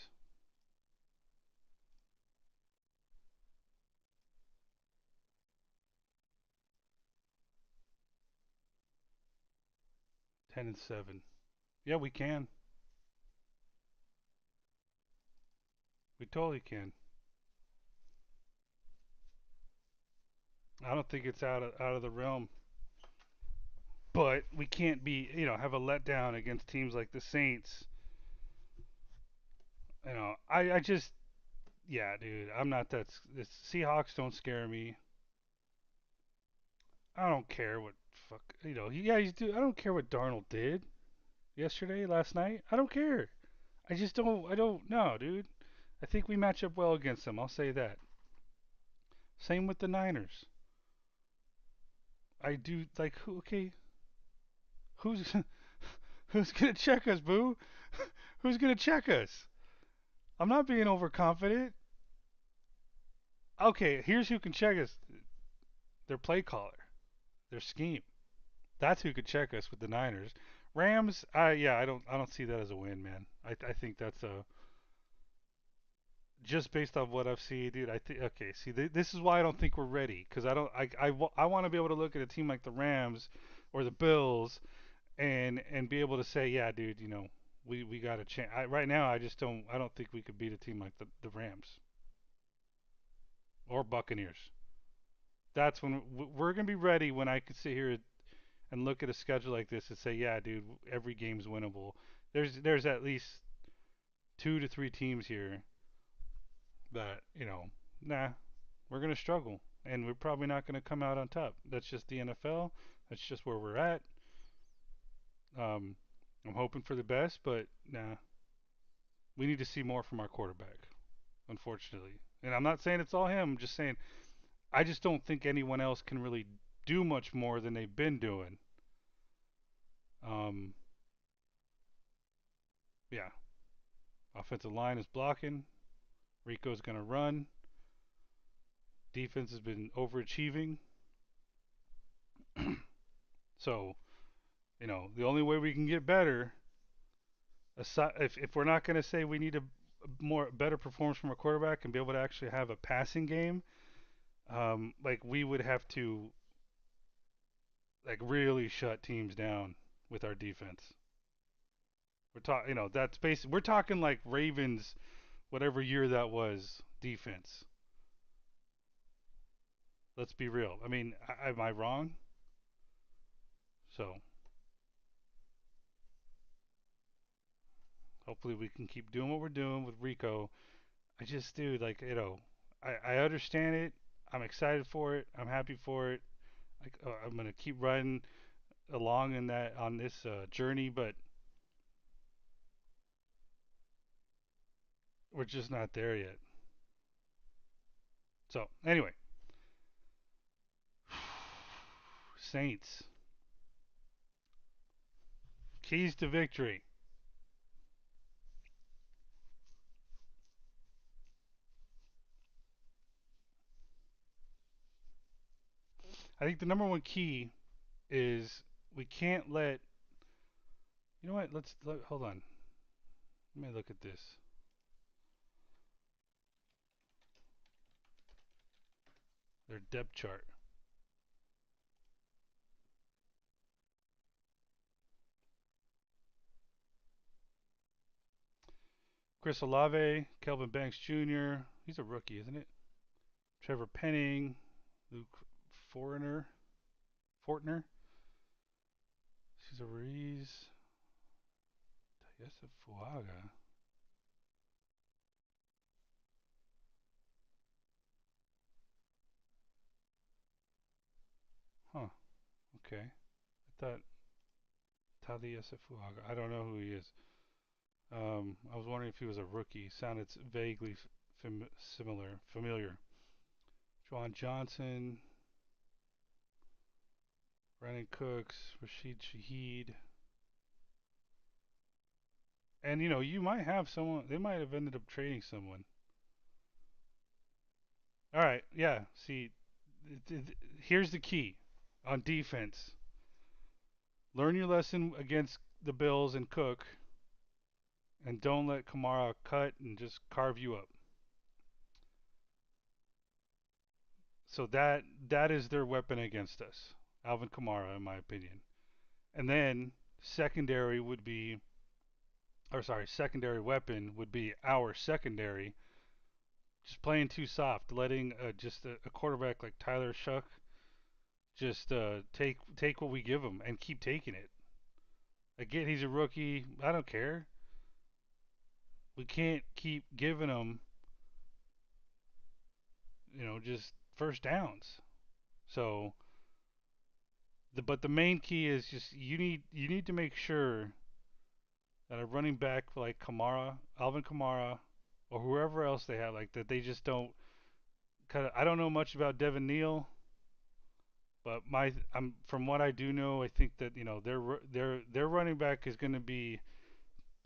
10-7. Yeah, we can. We totally can. I don't think it's out of the realm, but we can't be have a letdown against teams like the Saints. I just yeah, dude. I'm not that. The Seahawks don't scare me. I don't care what fuck Yeah, he's do. I don't care what Darnold did yesterday, last night. I don't care. I just don't. I don't know, dude. I think we match up well against them. I'll say that. Same with the Niners. I do like who? Okay, who's who's gonna check us, boo? Who's gonna check us? I'm not being overconfident. Okay, here's who can check us. Their play caller, their scheme. That's who could check us with the Niners. Rams, yeah, I don't see that as a win, man. I think that's a just based on what I've seen, dude, I think okay. See, this is why I don't think we're ready because I don't. I want to be able to look at a team like the Rams or the Bills and be able to say, yeah, dude, we got a chance. Right now, I just don't. I don't think we could beat a team like the Rams or Buccaneers. That's when we're gonna be ready. When I could sit here and look at a schedule like this and say, yeah, dude, every game's winnable. There's at least 2 to 3 teams here that nah, we're gonna struggle, and we're probably not gonna come out on top. That's just the NFL. That's just where we're at. Um, I'm hoping for the best, but nah, we need to see more from our quarterback, unfortunately. And I'm not saying it's all him. I'm just saying I just don't think anyone else can really do much more than they've been doing. Um, yeah, offensive line is blocking. Rico's gonna run. Defense has been overachieving. So the only way we can get better, aside, if we're not going to say we need a more better performance from a quarterback and be able to actually have a passing game, like we would have to like really shut teams down with our defense. We're talking, that's basic. We're talking like Ravens, whatever year that was, defense. Let's be real. I mean, am I wrong? So hopefully we can keep doing what we're doing with Rico. I just, dude, like, I understand it. I'm excited for it. I'm happy for it. Like, I'm gonna keep running along in that on this journey, but we're just not there yet. So anyway, Saints keys to victory. I think the number one key is we can't let. You know what? Hold on. Let me look at this. Their depth chart. Chris Olave, Kelvin Banks Jr. He's a rookie, isn't it? Trevor Penning, Luke Fortner, Fortner, Cesar Ruiz, Tayessa Fuaga. Huh. Okay. I thought Tayessa Fuaga. I don't know who he is. I was wondering if he was a rookie. Sounded vaguely familiar. Juwan Johnson, Brandon Cooks, Rashid Shaheed. And you might have someone. They might have ended up trading someone. All right. Yeah. See, here's the key on defense. Learn your lesson against the Bills and Cook, and don't let Kamara cut and just carve you up. So that is their weapon against us, Alvin Kamara, in my opinion. And then secondary would be, or sorry, secondary weapon would be our secondary. Just playing too soft, letting just a quarterback like Tyler Shuck just take what we give him and keep taking it. Again, he's a rookie. I don't care. We can't keep giving him, just first downs. So, but the main key is just you need to make sure that a running back like Kamara, Alvin Kamara, or whoever else they have, like that, they just don't. Kind of, I don't know much about Devin Neal, but I'm from what I do know, I think that their running back is going to be,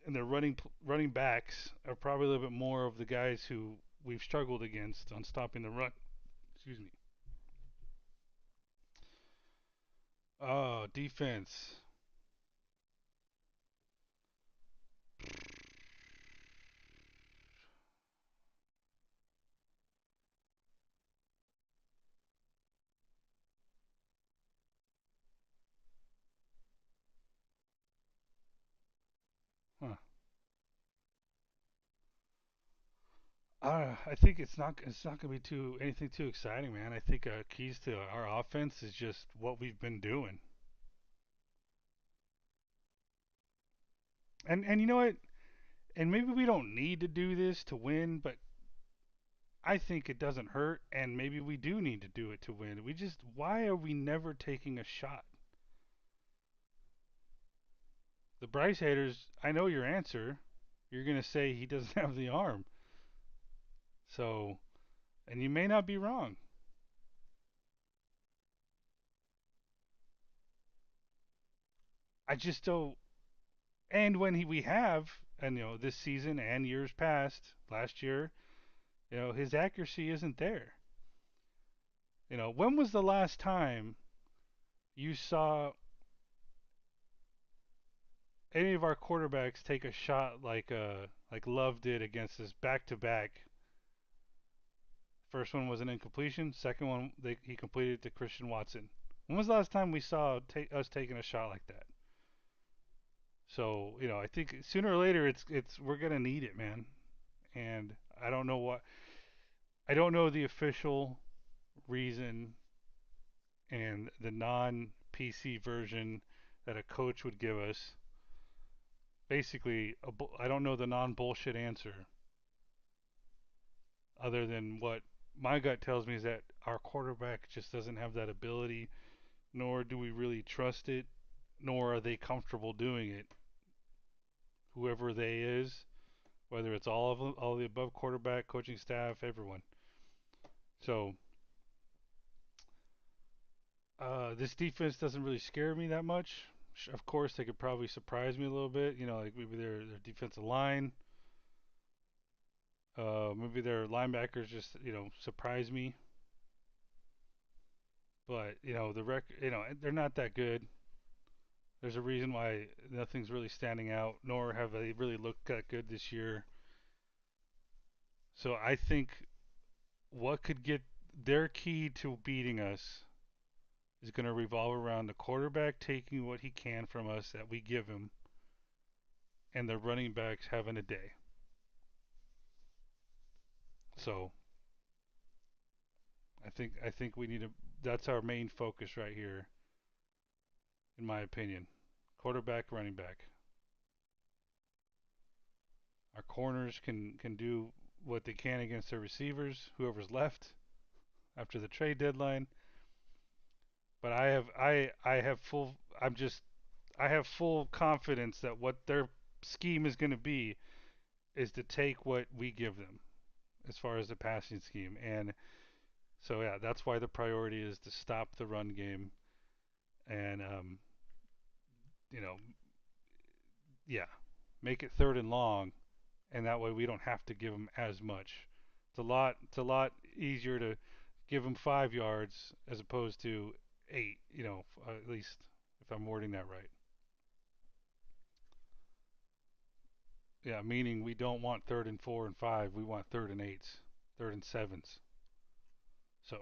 and their running backs are probably a little bit more of the guys who we've struggled against on stopping the run. Excuse me. Oh, defense. I think it's not gonna be too anything too exciting, man. I think keys to our offense is just what we've been doing, and you know what? And maybe we don't need to do this to win, but I think it doesn't hurt, and maybe we do need to do it to win. Why are we never taking a shot? The Bryce haters, I know your answer. You're gonna say he doesn't have the arm. So, and you may not be wrong. I just don't. And we have, and this season and years past, last year, his accuracy isn't there. When was the last time you saw any of our quarterbacks take a shot like Love did against us back to back? First one was an incompletion. Second one, he completed to Christian Watson. When was the last time we saw us taking a shot like that? So I think sooner or later it's we're gonna need it, man. And I don't know the official reason and the non PC version that a coach would give us. Basically, I don't know the non bullshit answer other than what my gut tells me is that our quarterback just doesn't have that ability, nor do we really trust it, nor are they comfortable doing it. Whoever they is, whether it's all of them, all the above, quarterback, coaching staff, everyone. So this defense doesn't really scare me that much. Of course, they could probably surprise me a little bit. Like maybe their defensive line, maybe their linebackers just surprise me. But the record, they're not that good. There's a reason why nothing's really standing out, nor have they really looked that good this year. So I think what could get their key to beating us is going to revolve around the quarterback taking what he can from us that we give him, and the running backs having a day. So I think we need to. That's our main focus right here, in my opinion. Quarterback, running back. Our corners can do what they can against their receivers, whoever's left after the trade deadline. But I have full confidence that what their scheme is going to be is to take what we give them as far as the passing scheme. And so yeah, that's why the priority is to stop the run game and you know, yeah, make it third and long, and that way we don't have to give them as much. It's a lot easier to give them 5 yards as opposed to 8. At least if I'm wording that right. Yeah, meaning we don't want third and 4 and 5. We want third and 8s, third and 7s. So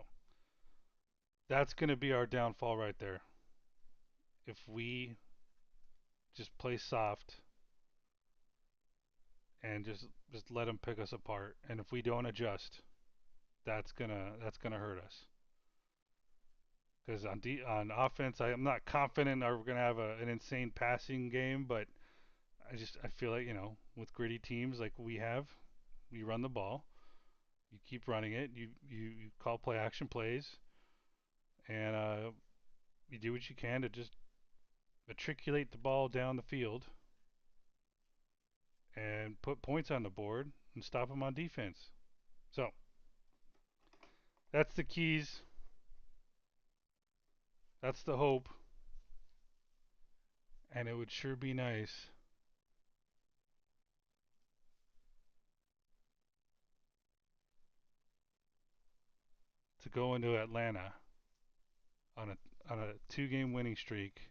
that's going to be our downfall right there. If we just play soft and just let them pick us apart, and if we don't adjust, that's gonna hurt us. Because on offense, I'm not confident we're gonna have an insane passing game, but I feel like with gritty teams like we have, you run the ball, you keep running it, you call play action plays, and you do what you can to just matriculate the ball down the field and put points on the board and stop them on defense. So that's the keys. That's the hope, and it would sure be nice to go into Atlanta on a 2 game winning streak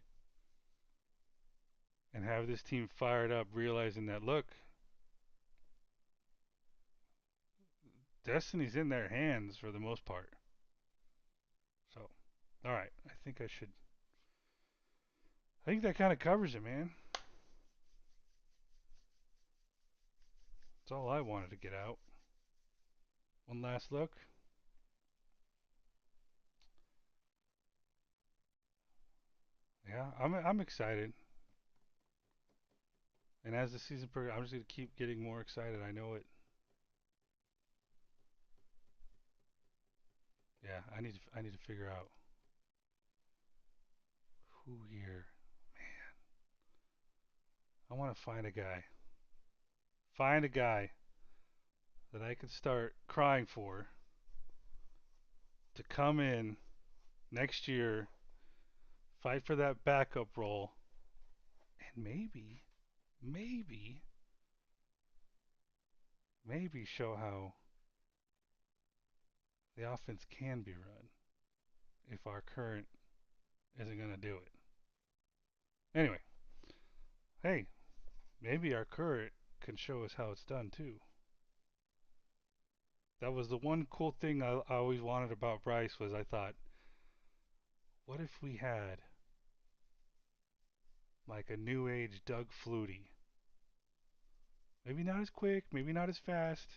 and have this team fired up, realizing that look, destiny's in their hands for the most part. So, all right, I think that kind of covers it, man. That's all I wanted to get out. One last look. Yeah, I'm excited. And as the season progresses, I'm just gonna keep getting more excited. I know it. Yeah, I need to figure out who here. I want to find a guy that I can start crying for to come in next year, fight for that backup role, and maybe, maybe show how the offense can be run if our current isn't gonna do it. Anyway, hey, maybe our current can show us how it's done too. That was the one cool thing I always wanted about Bryce was I thought, what if we had like a new age Doug Flutie? Maybe not as quick, maybe not as fast.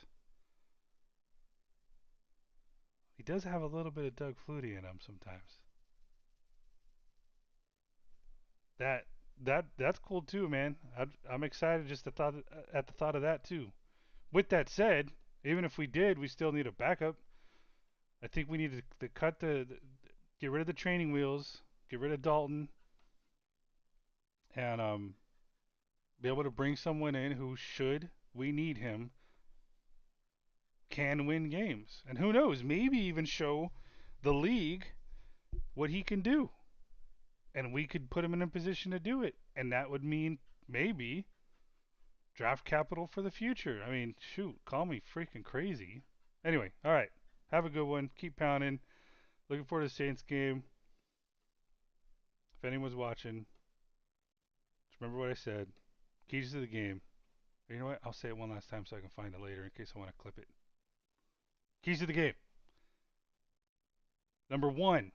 He does have a little bit of Doug Flutie in him sometimes. That that's cool too, man. I'm excited just at the thought of that too. With that said, even if we did, we still need a backup. I think we need to cut get rid of the training wheels, get rid of Dalton, and be able to bring someone in who, should we need him, can win games. And who knows, maybe even show the league what he can do. And we could put him in a position to do it. And that would mean maybe draft capital for the future. I mean, shoot, call me freaking crazy. Anyway, all right. Have a good one. Keep pounding. Looking forward to the Saints game. If anyone's watching, just remember what I said. Keys to the game. You know what? I'll say it one last time so I can find it later in case I want to clip it. Keys to the game. Number one,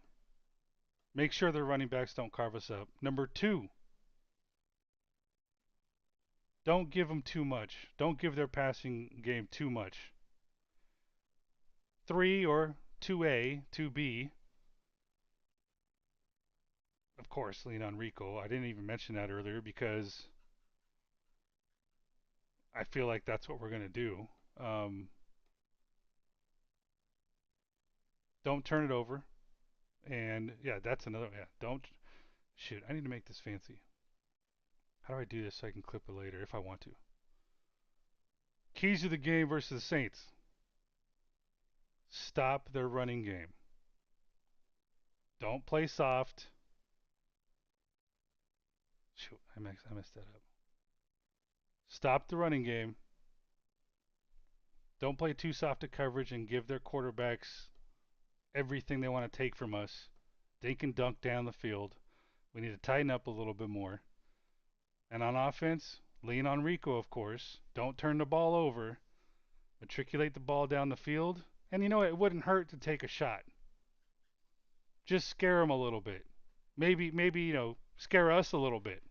make sure their running backs don't carve us up. Number two, don't give them too much. Don't give their passing game too much. Three, or 2A, 2B, of course, lean on Rico. I didn't even mention that earlier because I feel like that's what we're going to do. Um, don't turn it over. And yeah, that's another. Yeah, don't. Shoot, I need to make this fancy. How do I do this so I can clip it later if I want to? Keys to the game versus the Saints. Stop their running game. Don't play soft. Shoot, I messed that up. Stop the running game. Don't play too soft a coverage and give their quarterbacks everything they want to take from us. They can dunk down the field. We need to tighten up a little bit more. And on offense, lean on Rico, of course. Don't turn the ball over. Matriculate the ball down the field. And you know, it wouldn't hurt to take a shot. Just scare them a little bit. Maybe scare us a little bit.